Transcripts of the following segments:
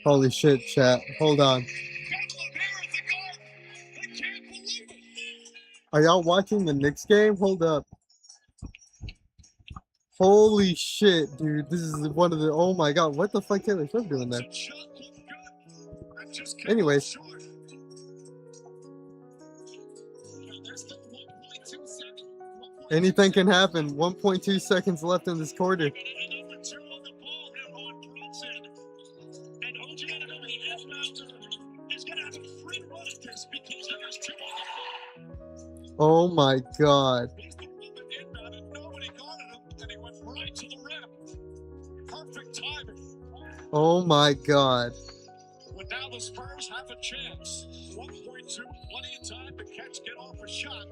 Holy shit, chat. Hold on. Are y'all watching the Knicks game? Hold up. Holy shit, dude. This is one of the. Oh my god. What the fuck Taylor Swift doing there? Anyways. Anything can happen. 1.2 seconds left in this quarter. Oh my god. Oh my god. But now the Spurs have a chance. 1.2, plenty of time to get off a shot.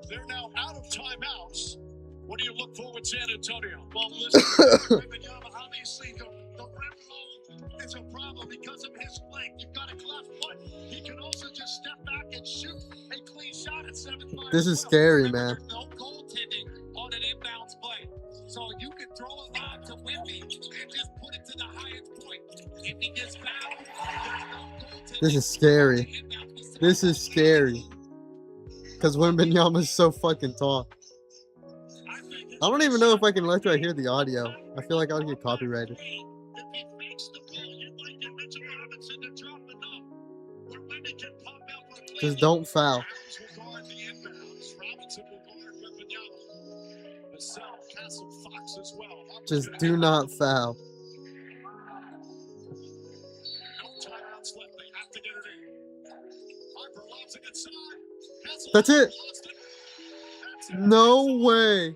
They're now out of timeouts. What do you look for with San Antonio? Well, listen, obviously the rim roll is a problem because of his length. You've got a left foot. He can also just step back and shoot a clean shot at 7-5. This is scary, man. There's no goaltending on an inbounds play. So you can throw a lob to Wemby and just put it to the highest point. If he gets fouled, there's no goaltending. This is scary. This is scary. Because Wembanyama is so fucking tall. I don't even know if I can let you hear the audio. I feel like I'll get copyrighted. Just don't foul. Just do not foul. That's it. No way.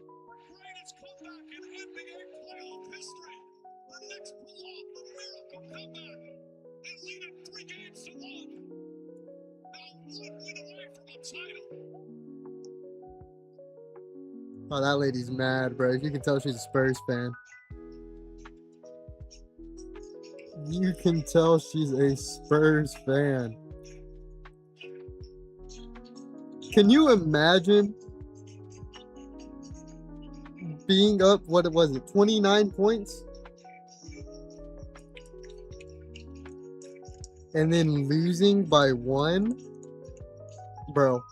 Oh, that lady's mad, bro. You can tell she's a Spurs fan. You can tell she's a Spurs fan. Can you imagine being up, what was it, 29 points? And then losing by 1? Bro.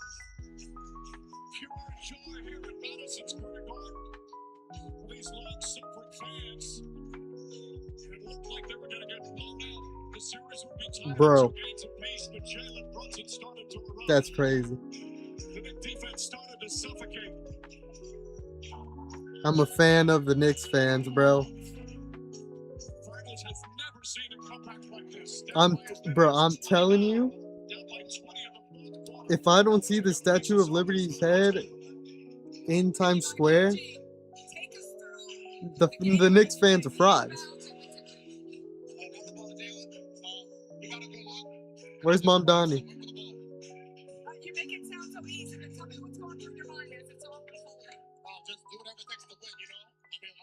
Bro. That's crazy. I'm a fan of the Knicks fans, bro. I'm telling you, if I don't see the Statue of Liberty's head in Times Square, the Knicks fans are frauds. Where's Mom Donnie? You make it sound so easy to tell me what's going through your mind as it's all unfolding. Well, just do whatever it takes to win, you know? I mean,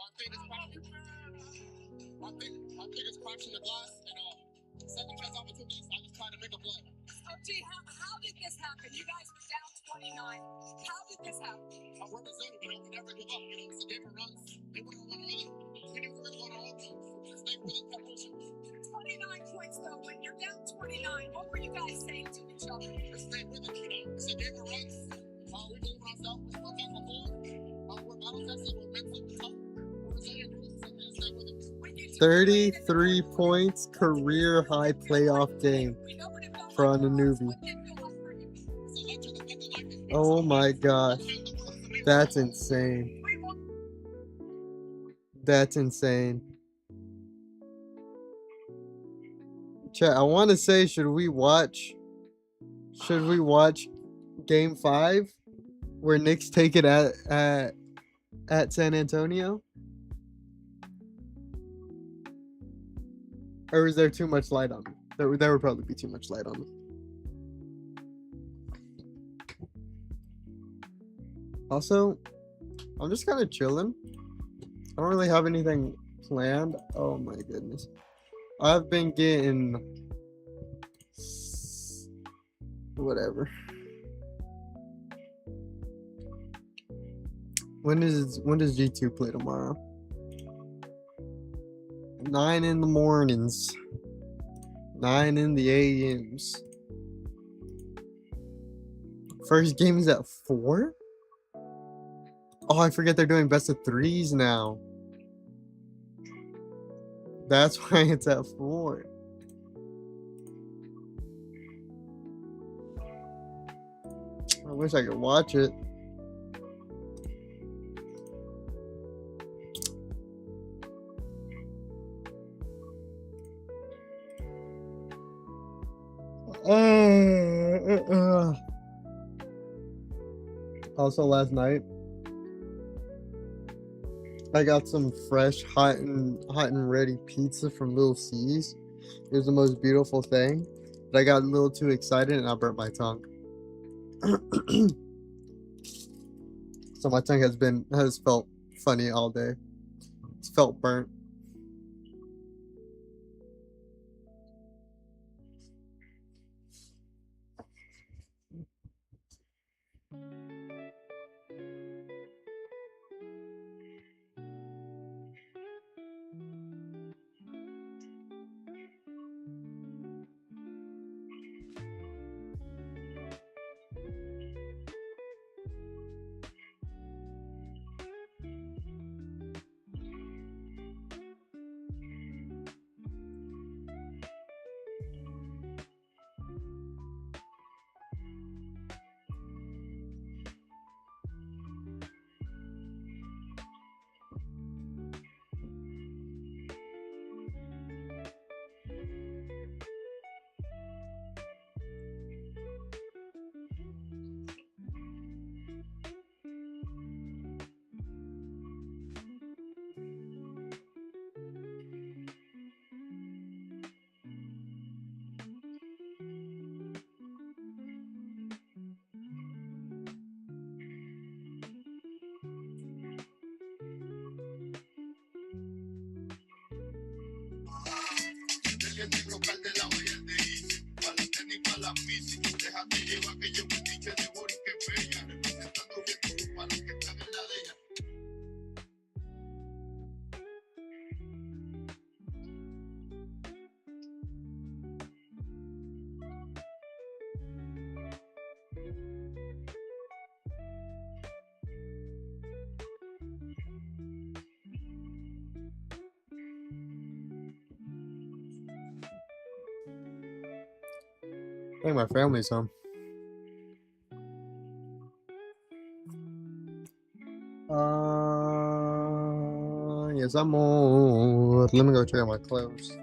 one thing is crashing the glass, and second chance opportunities, I just trying to make a play. OG, how did this happen? You guys were down 29. How did this happen? We're resilient, you know? We never give up, you know? It's a game of runs. They wouldn't run early. We didn't really want to hold them. They really kept pushing. 29 points, though. When you're down 29, what were you guys saying to each other? We stayed with it, you know? It's a game of runs. We believe in ourselves. We're still taking the ball. We're battle tested. We're mentally tough. We're resilient. We're stay with it. 33 points, career high playoff game for Anunoby. Oh my gosh. That's insane. That's insane. Chat, I want to say, should we watch Game 5 where Knicks take it at San Antonio? Or is there too much light on me? There would probably be too much light on me. Also, I'm just kind of chilling. I don't really have anything planned. Oh my goodness. I've been getting whatever. When does G2 play tomorrow? 9 in the mornings. 9 in the AMs. First game is at 4? Oh, I forget they're doing best of 3s now. That's why it's at 4. I wish I could watch it. Also, last night I got some fresh, hot and ready pizza from Little C's. It was the most beautiful thing, but I got a little too excited and I burnt my tongue. So my tongue has felt funny all day. It's felt burnt. I think my family's home. Yes, I'm on. Let me go check out my clothes.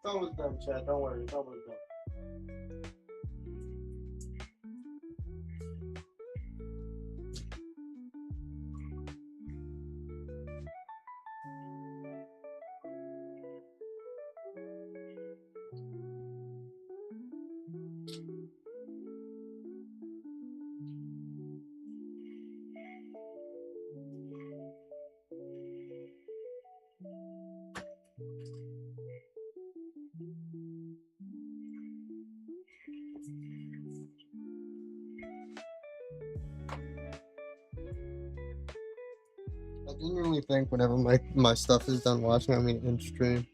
It's almost done, Chad. Don't worry. It's almost done. I genuinely think whenever my stuff is done watching, I'm gonna end stream.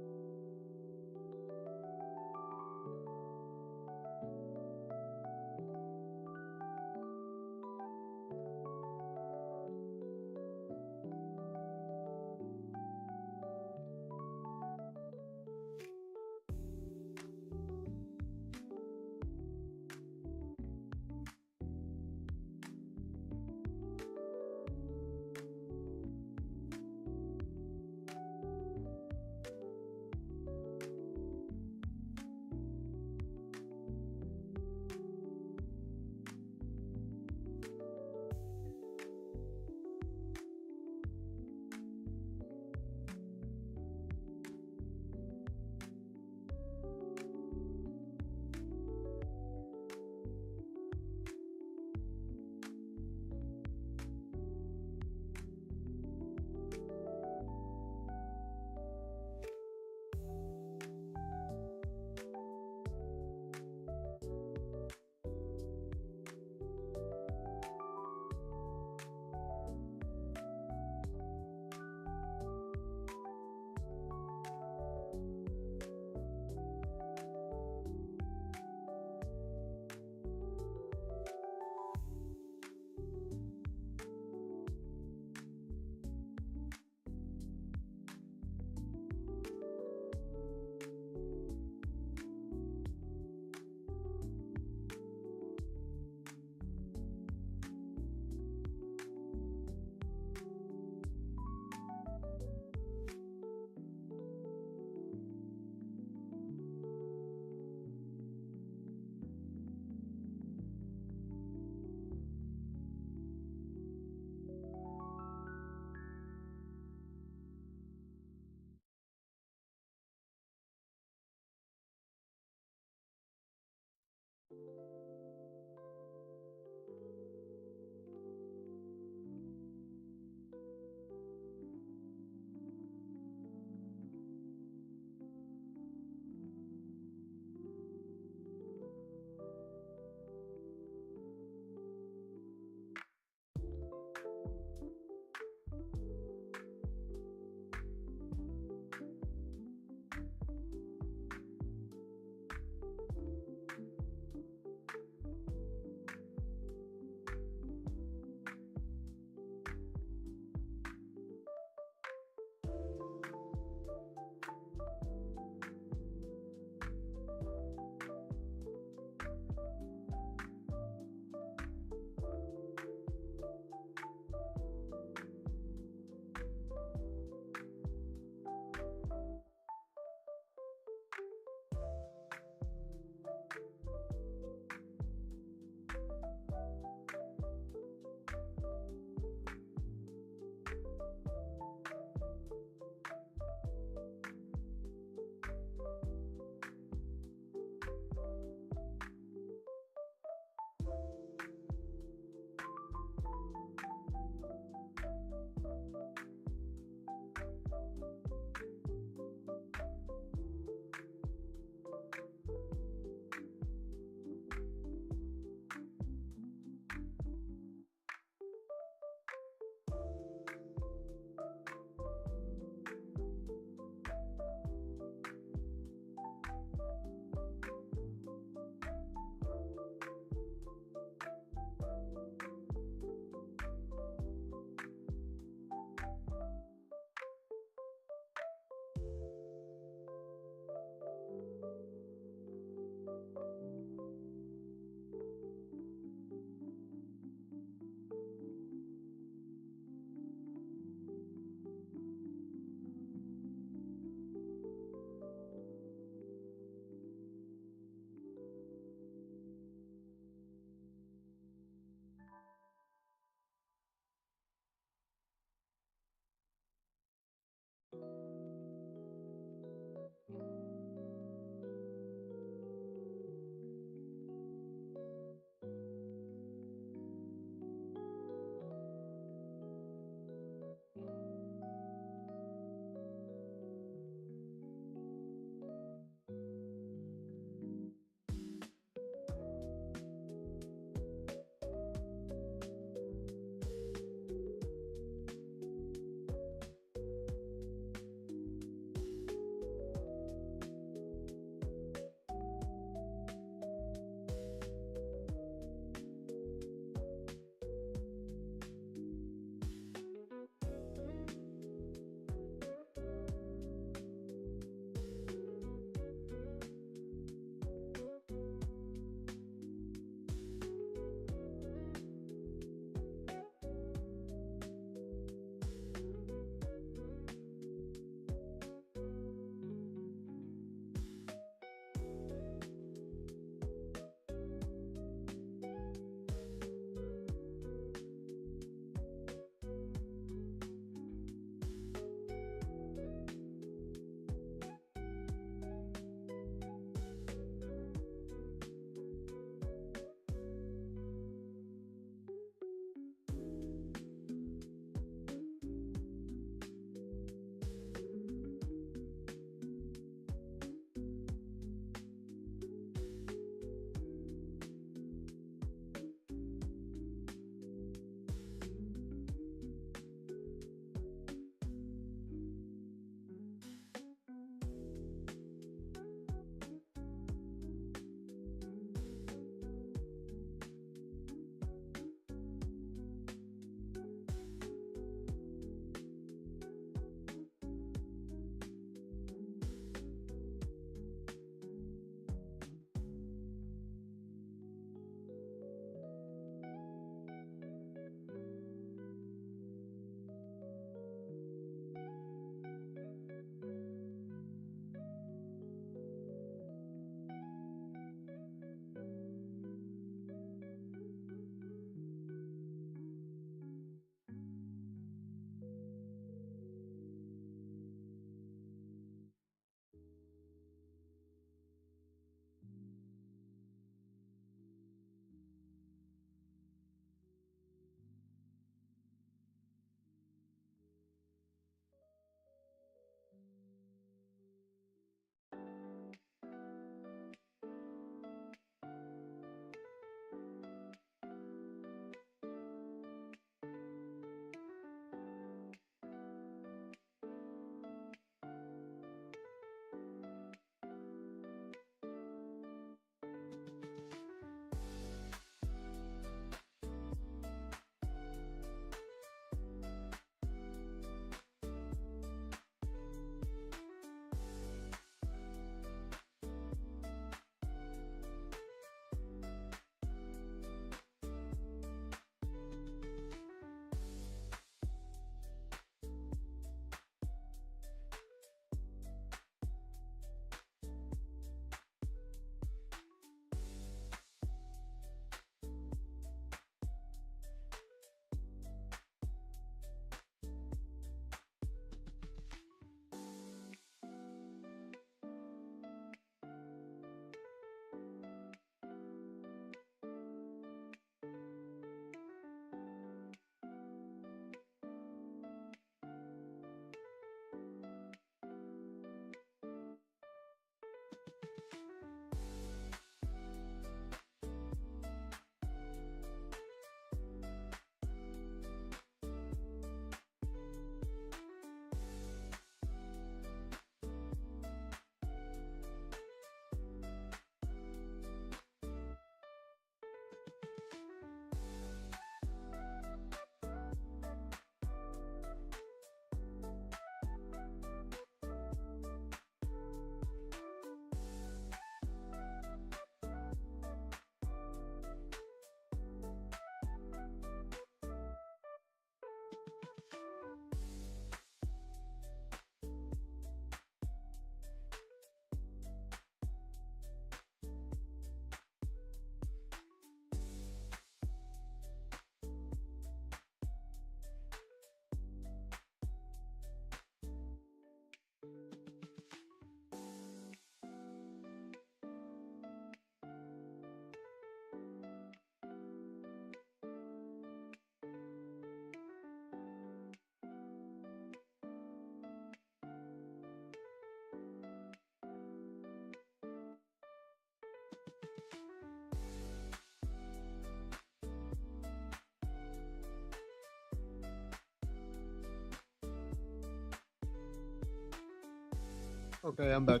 Okay, I'm back.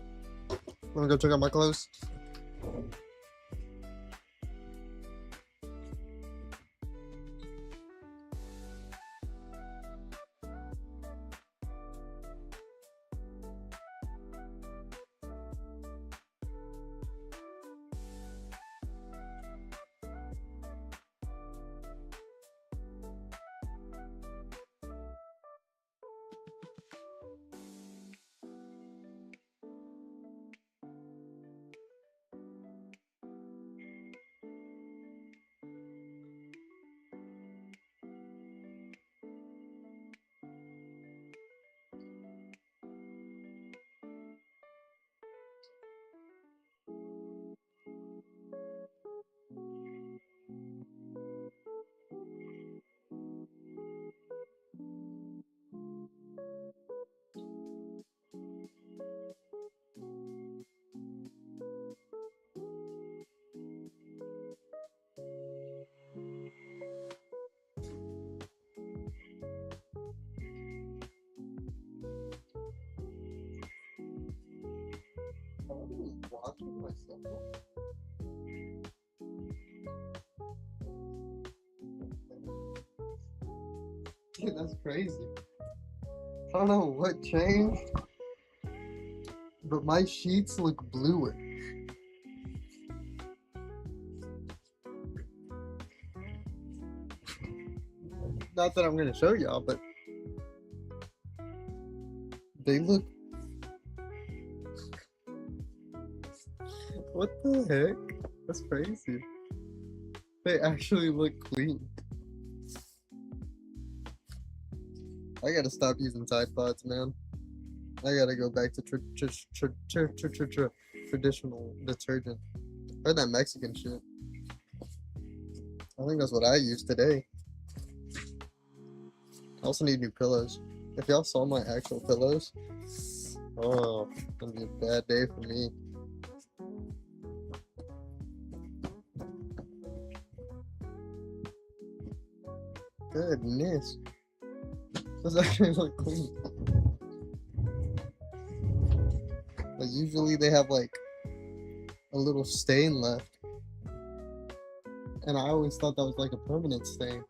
Wanna go check out my clothes? Watching myself. Dude, that's crazy. I don't know what changed, but my sheets look bluer. Not that I'm gonna show y'all, but they look. What the heck? That's crazy. They actually look clean. I gotta stop using Tide Pods, man. I gotta go back to traditional detergent. Or that Mexican shit. I think that's what I use today. I also need new pillows. If y'all saw my actual pillows, oh, it's gonna be a bad day for me. Goodness. Those actually look clean. Like usually they have like a little stain left. And I always thought that was like a permanent stain.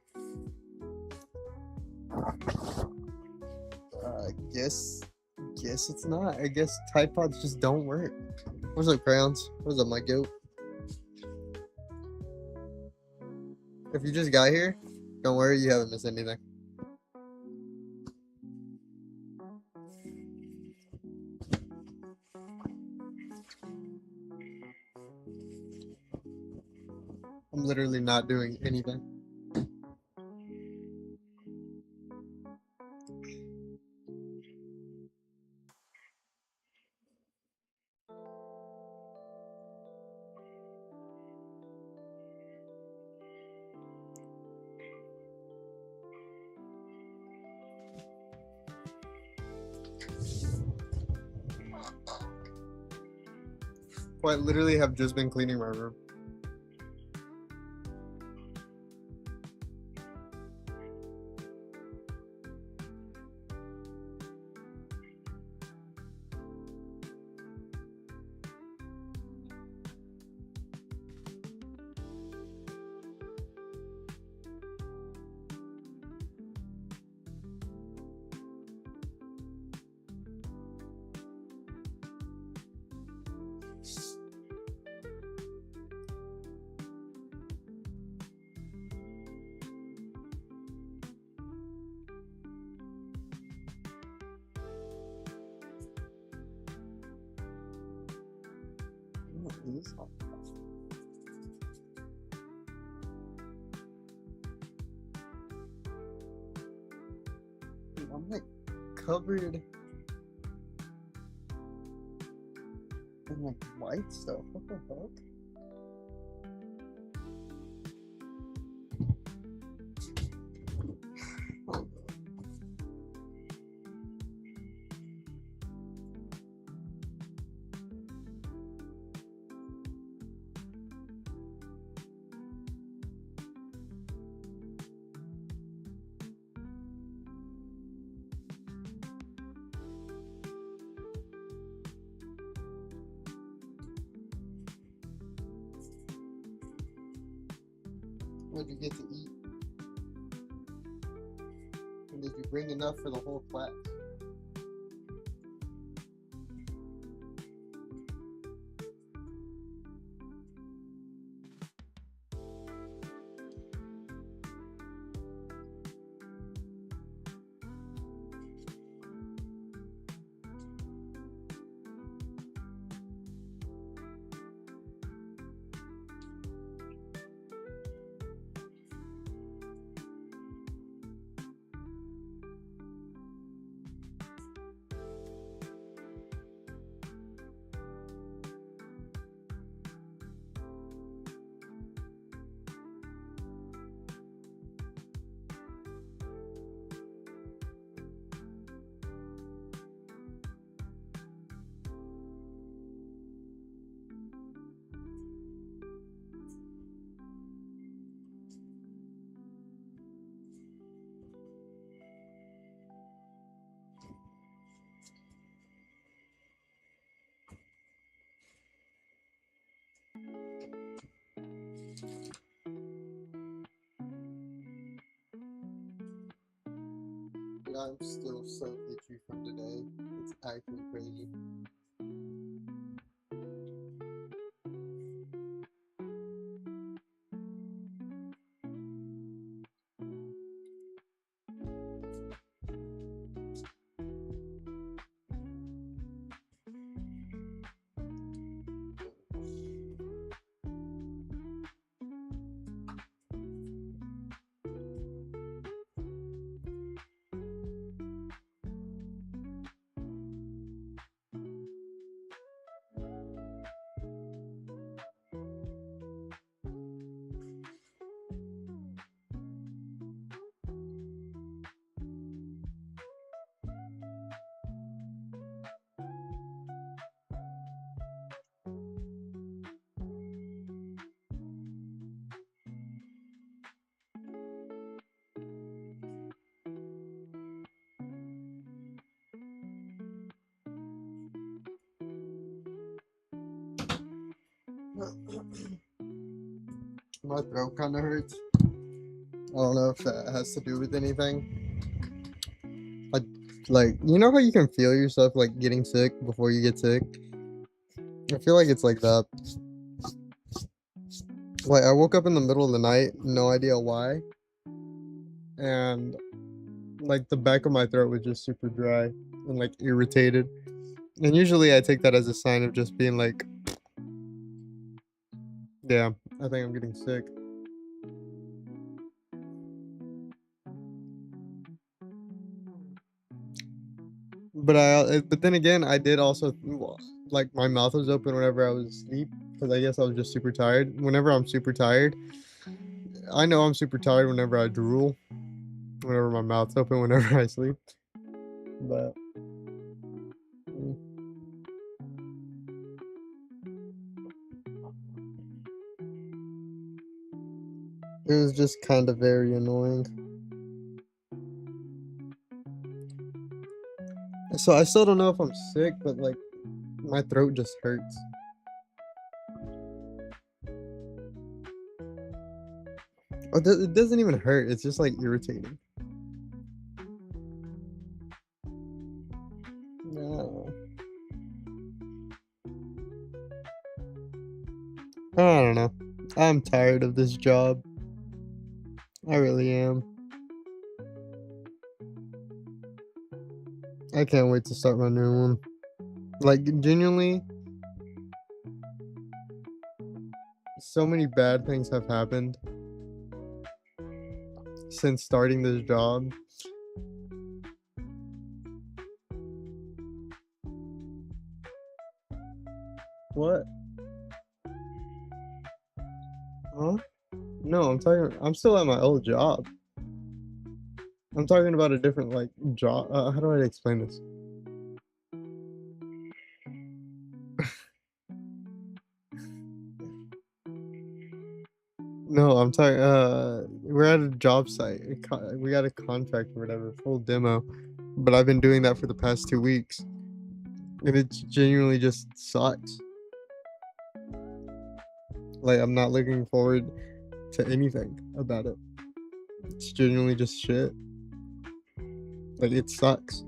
Guess it's not. I guess Tide Pods just don't work. What's up, crayons? What's up, my goat? If you just got here, don't worry, you haven't missed anything. I'm literally not doing anything. Well, I literally have just been cleaning my room. I'm like covered in like white stuff. What the fuck? What did you get to eat? And did you bring enough for the whole class? But I'm still so itchy from today. It's actually crazy. My throat kind of hurts. I don't know if that has to do with anything. Like, you know how you can feel yourself like getting sick before you get sick? I feel like it's like that. Like, I woke up in the middle of the night, no idea why, and like the back of my throat was just super dry and like irritated. And usually I take that as a sign of just being like, yeah, I think I'm getting sick. But then again, I did also like my mouth was open whenever I was asleep because I guess I was just super tired. Whenever I'm super tired, I know I'm super tired whenever I drool, whenever my mouth's open, whenever I sleep. But it was just kind of very annoying. So I still don't know if I'm sick, but like my throat just hurts. It doesn't even hurt. It's just like irritating. No. I don't know. I'm tired of this job. I really am. I can't wait to start my new one. Like, genuinely, so many bad things have happened since starting this job. What? Huh? No, I'm still at my old job. I'm talking about a different, like, job. How do I explain this? No, I'm talking, we're at a job site. We got a contract or whatever, full demo. But I've been doing that for the past 2 weeks. And it genuinely just sucks. Like, I'm not looking forward to anything about it. It's genuinely just shit. Like, it sucks.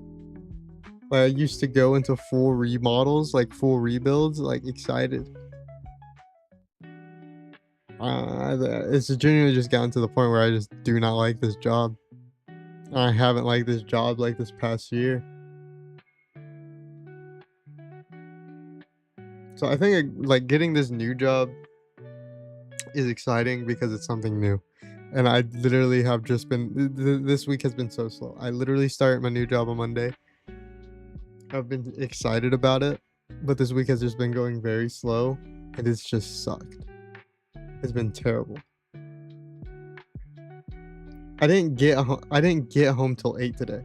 Like, I used to go into full remodels, like full rebuilds, like excited. It's genuinely just gotten to the point where I just do not like this job. I haven't liked this job like this past year. So I think like getting this new job is exciting because it's something new. And I literally have just been this week has been so slow. I literally started my new job on Monday. I've been excited about it, but this week has just been going very slow and it's just sucked. It's been terrible. I didn't get home till 8 today.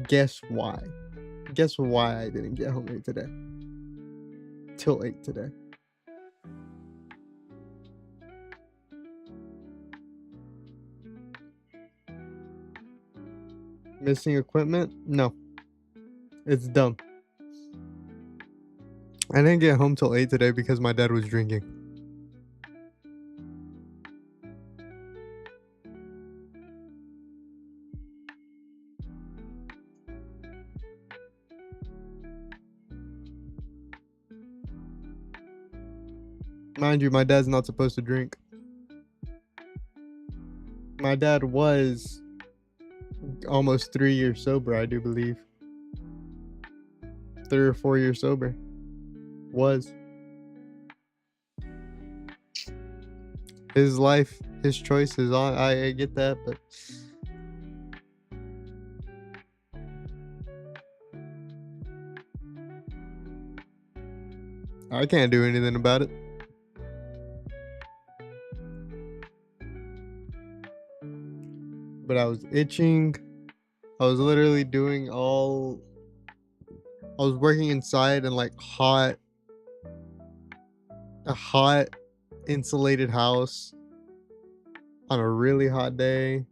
Guess why? Guess why I didn't get home 8 today? Till 8 today. Missing equipment? No. It's dumb. I didn't get home till 8 today because my dad was drinking. Mind you, my dad's not supposed to drink. My dad was almost 3 years sober, I do believe. 3 or 4 years sober. Was. His life, his choices. I get that, but I can't do anything about it. But I was itching. I was literally doing all. I was working inside in like a hot insulated house on a really hot day.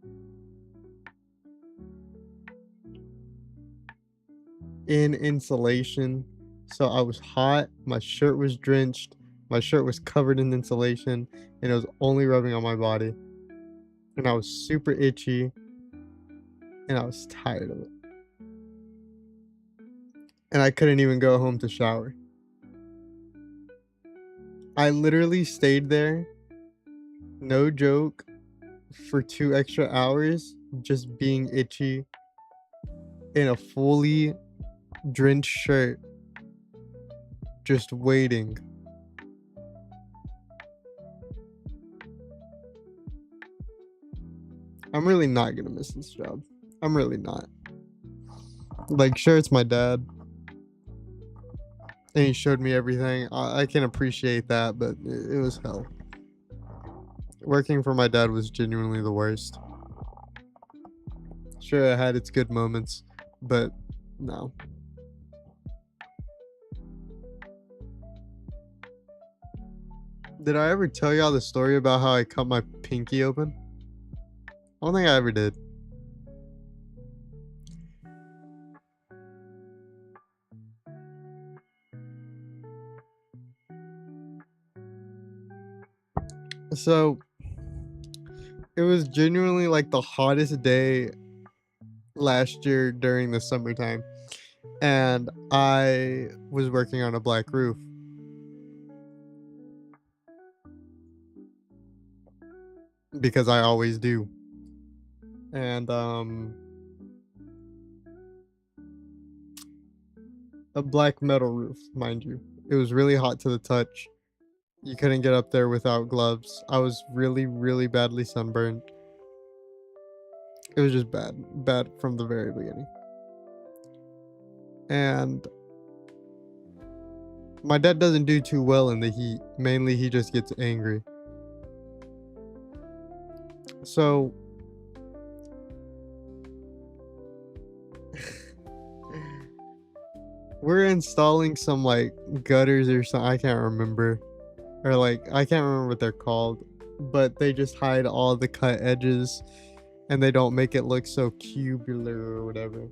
In insulation. So I was hot, my shirt was drenched, my shirt was covered in insulation, and it was only rubbing on my body. And I was super itchy, and I was tired of it. And I couldn't even go home to shower. I literally stayed there, no joke, for 2 extra hours, just being itchy in a fully drenched shirt, just waiting. I'm really not gonna miss this job. I'm really not. Like, sure, it's my dad, and he showed me everything. I can appreciate that, but it was hell. Working for my dad was genuinely the worst. Sure, it had its good moments, but no. Did I ever tell y'all the story about how I cut my pinky open? I don't think I ever did. So, it was genuinely like the hottest day last year during the summertime, and I was working on a black roof. Because I always do. And a black metal roof, mind you. It was really hot to the touch. You couldn't get up there without gloves. I was really, really badly sunburned. It was just bad from the very beginning. And my dad doesn't do too well in the heat. Mainly, he just gets angry. So we're installing some like gutters or something. I can't remember. Or like, I can't remember what they're called, but they just hide all the cut edges and they don't make it look so cubular or whatever.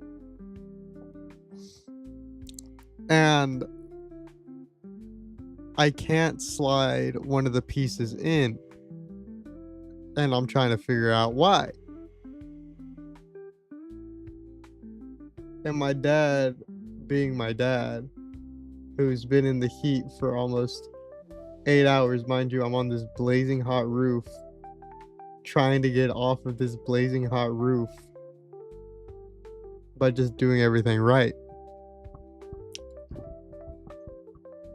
And I can't slide one of the pieces in And I'm trying to figure out why. And my dad, being my dad, who's been in the heat for almost 8 hours, mind you, I'm on this blazing hot roof, trying to get off of this blazing hot roof by just doing everything right.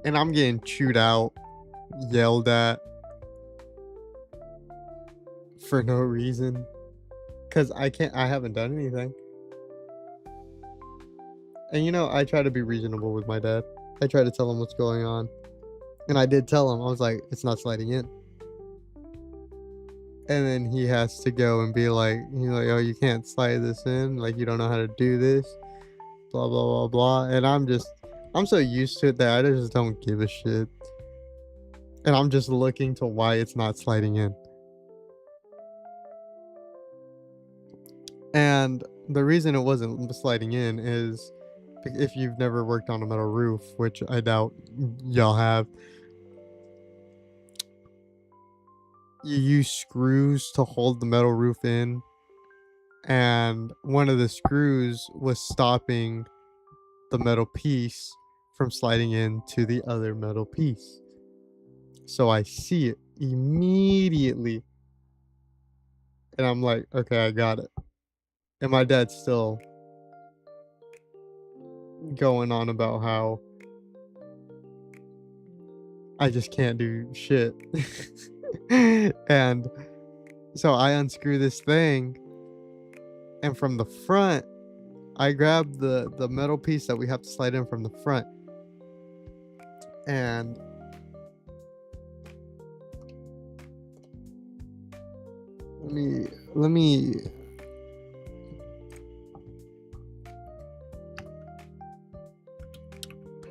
And I'm getting chewed out, yelled at for no reason. Cause I haven't done anything. And you know, I try to be reasonable with my dad. I try to tell him what's going on. And I did tell him, I was like, it's not sliding in. And then he has to go and be like, oh, you can't slide this in. Like, you don't know how to do this. Blah, blah, blah, blah. And I'm so used to it that I just don't give a shit. And I'm just looking to why it's not sliding in. And the reason it wasn't sliding in is, if you've never worked on a metal roof, which I doubt y'all have, you use screws to hold the metal roof in, and one of the screws was stopping the metal piece from sliding into the other metal piece. So I see it immediately, and I'm like, okay, I got it. And my dad's still going on about how I just can't do shit. And so I unscrew this thing, and from the front, I grab the metal piece that we have to slide in from the front, and let me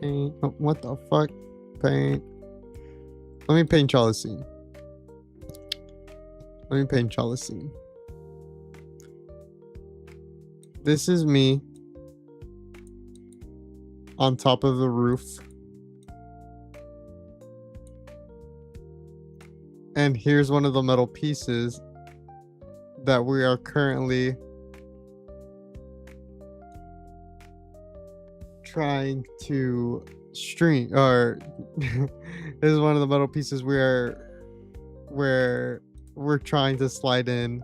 paint. Oh, what the fuck? Paint. Let me paint y'all a scene. This is me on top of the roof. And here's one of the metal pieces that we are currently trying to string, or this is one of the metal pieces where we're trying to slide in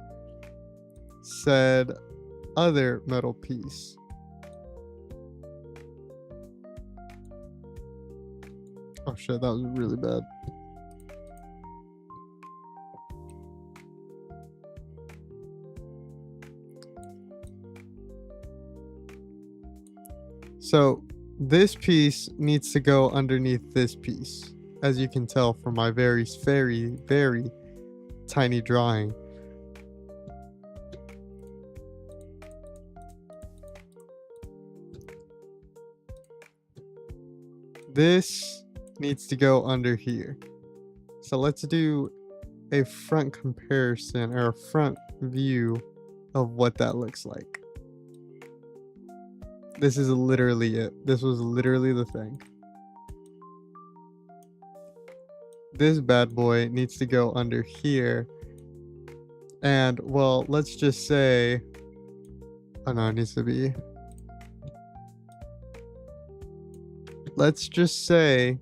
said other metal piece. Oh shit, that was really bad. So this piece needs to go underneath this piece, as you can tell from my very, very, very tiny drawing. This needs to go under here. So let's do a front comparison, or a front view of what that looks like. This is literally it. This was literally the thing. This bad boy needs to go under here. And, well, let's just say... Oh no, it needs to be... Let's just say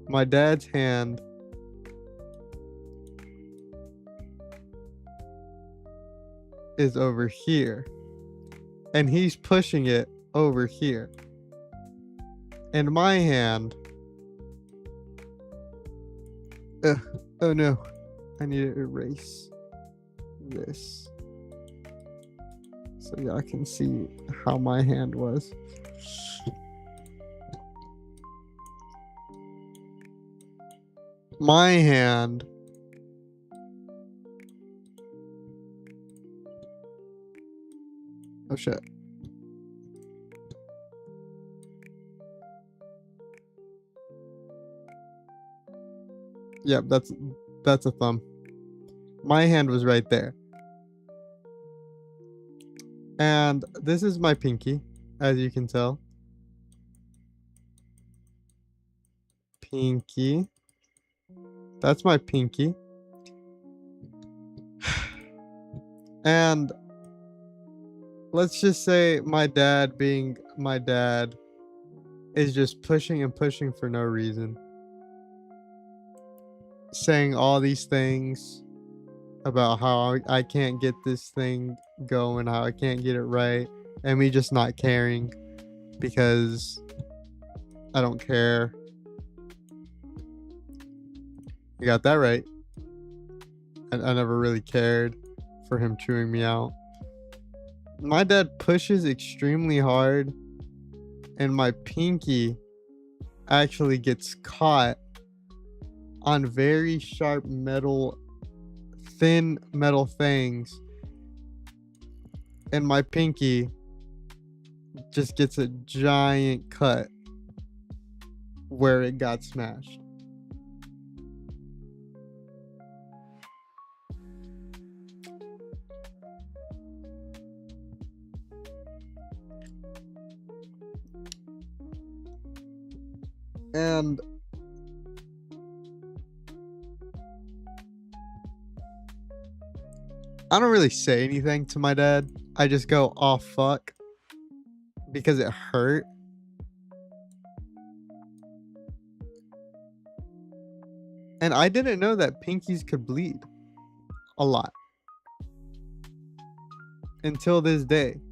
my dad's hand is over here. And he's pushing it over here. And my hand... oh no. I need to erase this so y'all can see how my hand was. My hand oh shit. Yep, that's a thumb. My hand was right there. And this is my pinky, as you can tell. Pinky. That's my pinky. And let's just say my dad, being my dad, is just pushing and pushing for no reason. Saying all these things about how I can't get this thing going, how I can't get it right, and me just not caring because I don't care. You got that right. I never really cared for him chewing me out. My dad pushes extremely hard, and my pinky actually gets caught on very sharp metal, thin metal things, and my pinky just gets a giant cut where it got smashed. And I don't really say anything to my dad. I just go, "Oh fuck," because it hurt. And I didn't know that pinkies could bleed a lot until this day.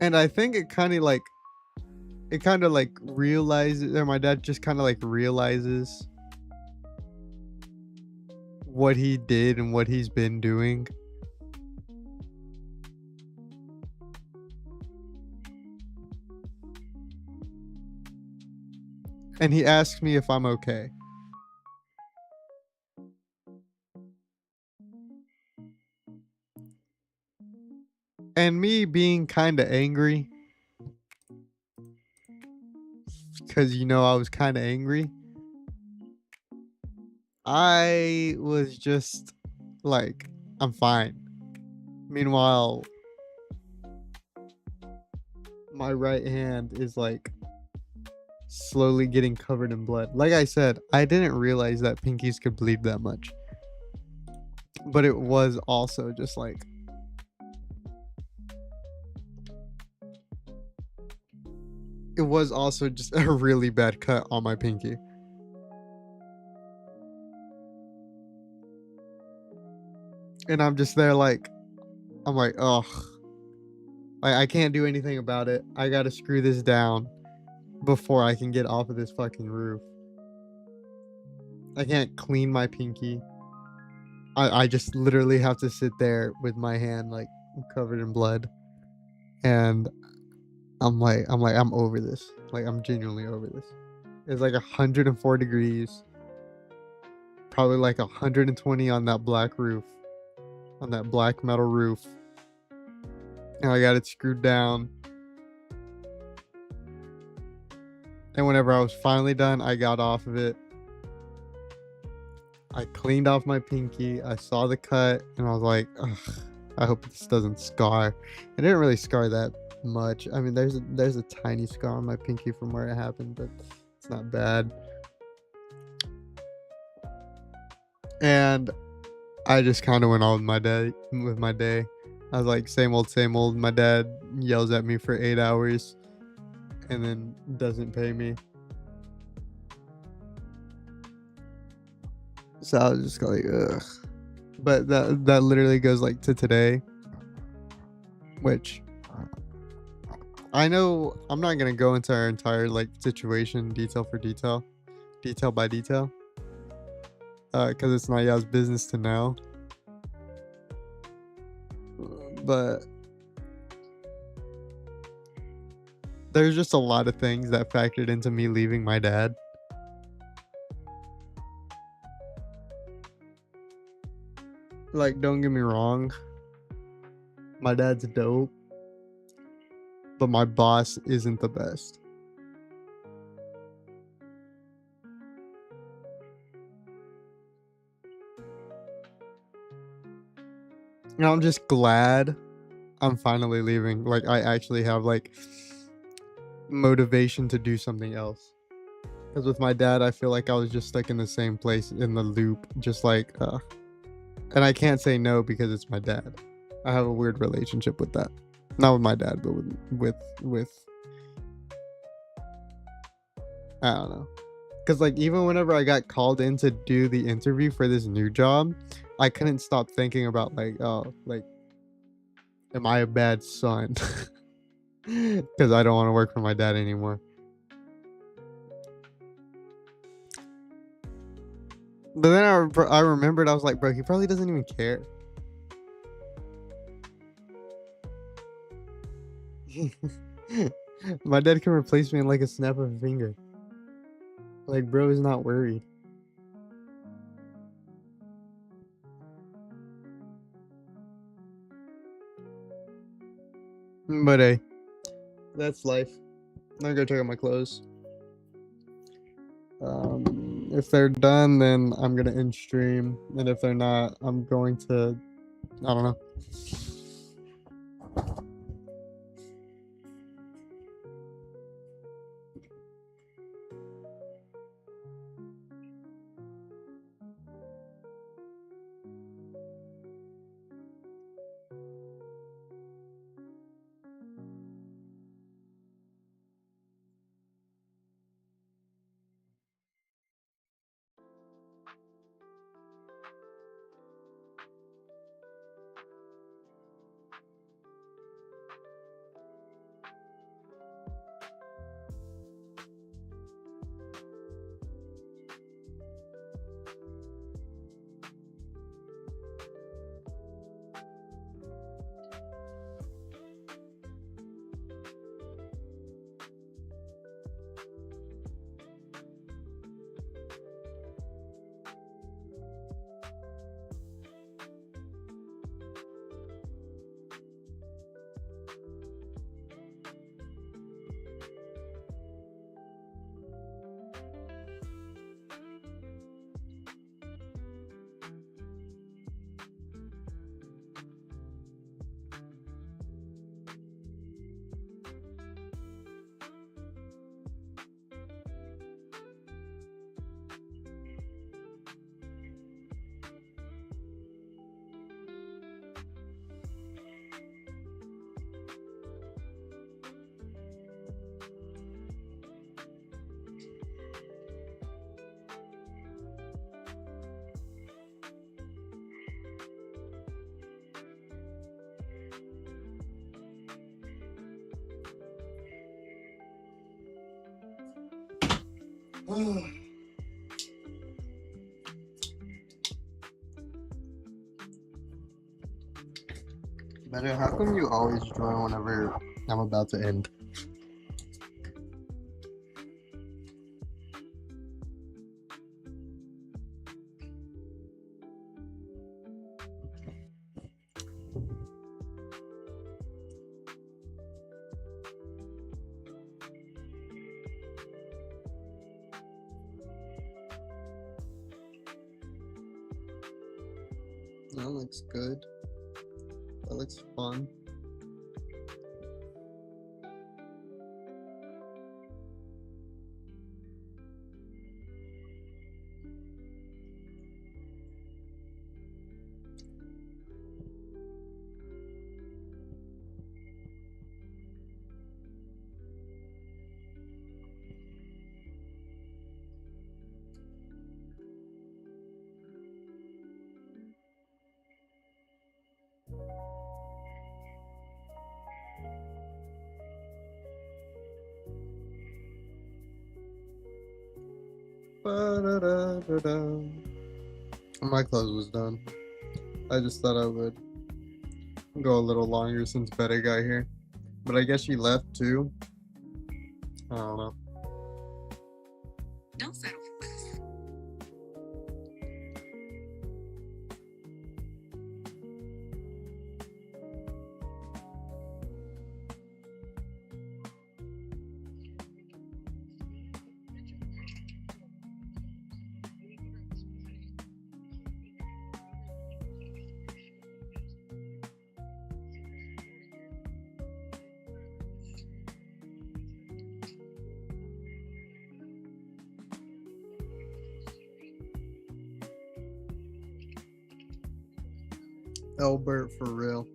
And I think it kind of like realizes, or my dad just kind of like realizes what he did and what he's been doing. And he asks me if I'm okay. And me being kind of angry, because I was kind of angry, I was just like, I'm fine. Meanwhile, my right hand is like slowly getting covered in blood. Like I said, I didn't realize that pinkies could bleed that much. But it was also just like, it was also just a really bad cut on my pinky. And I'm just there like, I'm like, ugh. I can't do anything about it. I gotta screw this down before I can get off of this fucking roof. I can't clean my pinky. I just literally have to sit there with my hand like covered in blood. And I'm over this. Like, I'm genuinely over this. It's like 104 degrees. Probably like 120 on that black roof. On that black metal roof. And I got it screwed down. And whenever I was finally done, I got off of it. I cleaned off my pinky. I saw the cut and I was like, ugh, I hope this doesn't scar. It didn't really scar that much. I mean, there's a tiny scar on my pinky from where it happened, but it's not bad. And I just kind of went on with my day. I was like, same old, same old. My dad yells at me for 8 hours and then doesn't pay me. So I was just like, ugh. But that literally goes like to today, which I know I'm not gonna go into our entire like situation detail by detail, because it's not y'all's business to know. But there's just a lot of things that factored into me leaving my dad. Like, don't get me wrong, my dad's dope, but my boss isn't the best. And I'm just glad I'm finally leaving. Like, I actually have like motivation to do something else. Because with my dad, I feel like I was just stuck in the same place in the loop, just like, and I can't say no because it's my dad. I have a weird relationship with that. Not with my dad, but with I don't know. Because like even whenever I got called in to do the interview for this new job, I couldn't stop thinking about like, oh, like, am I a bad son? Because I don't want to work for my dad anymore. But then I remembered, I was like, bro, he probably doesn't even care. My dad can replace me in like a snap of a finger. Like, bro is not worried. But hey, that's life. I'm gonna go check out my clothes. If they're done, then I'm gonna end stream, and if they're not, I'm going to, I don't know. Better, how come you always join whenever I'm about to end? That looks good. That looks fun. Ba-da-da-da-da. My clothes was done. I just thought I would go a little longer since Betty got here. But I guess she left too. I don't know. Don't settle for less. Elbert for real.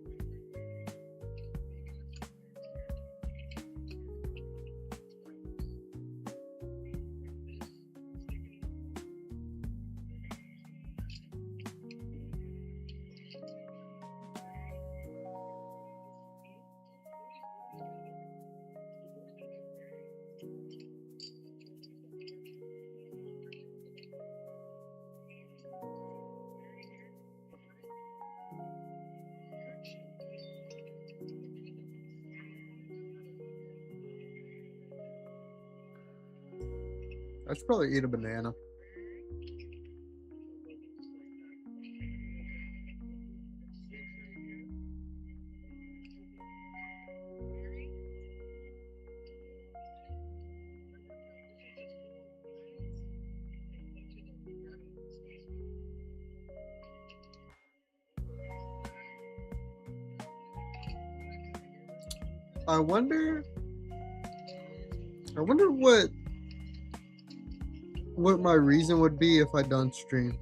I should probably eat a banana. I wonder what my reason would be if I don't stream.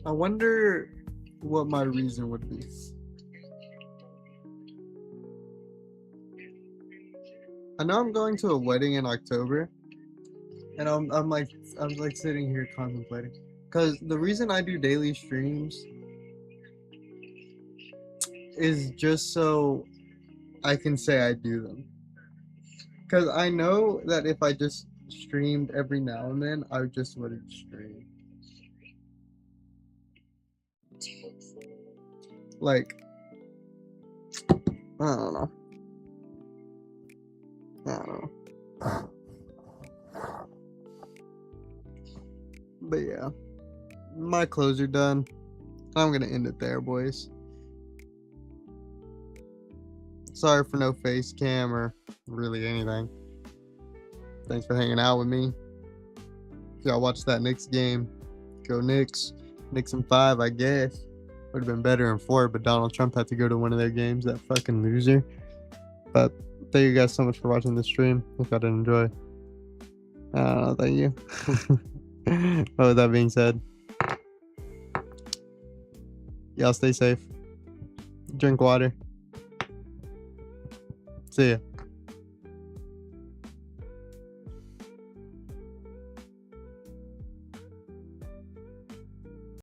I wonder what my reason would be. I know I'm going to a wedding in October, and I'm like sitting here contemplating, because the reason I do daily streams is just so I can say I do them. Because I know that if I just streamed every now and then, I just wouldn't stream. Like, I don't know. But yeah, my clothes are done. I'm gonna end it there, boys. Sorry for no face cam or really anything. Thanks for hanging out with me. If y'all watched that Knicks game, go Knicks. Knicks in 5, I guess. Would have been better in 4, but Donald Trump had to go to one of their games, that fucking loser. But thank you guys so much for watching this stream. Hope y'all did enjoy. Thank you. But with that being said, y'all stay safe. Drink water. See ya.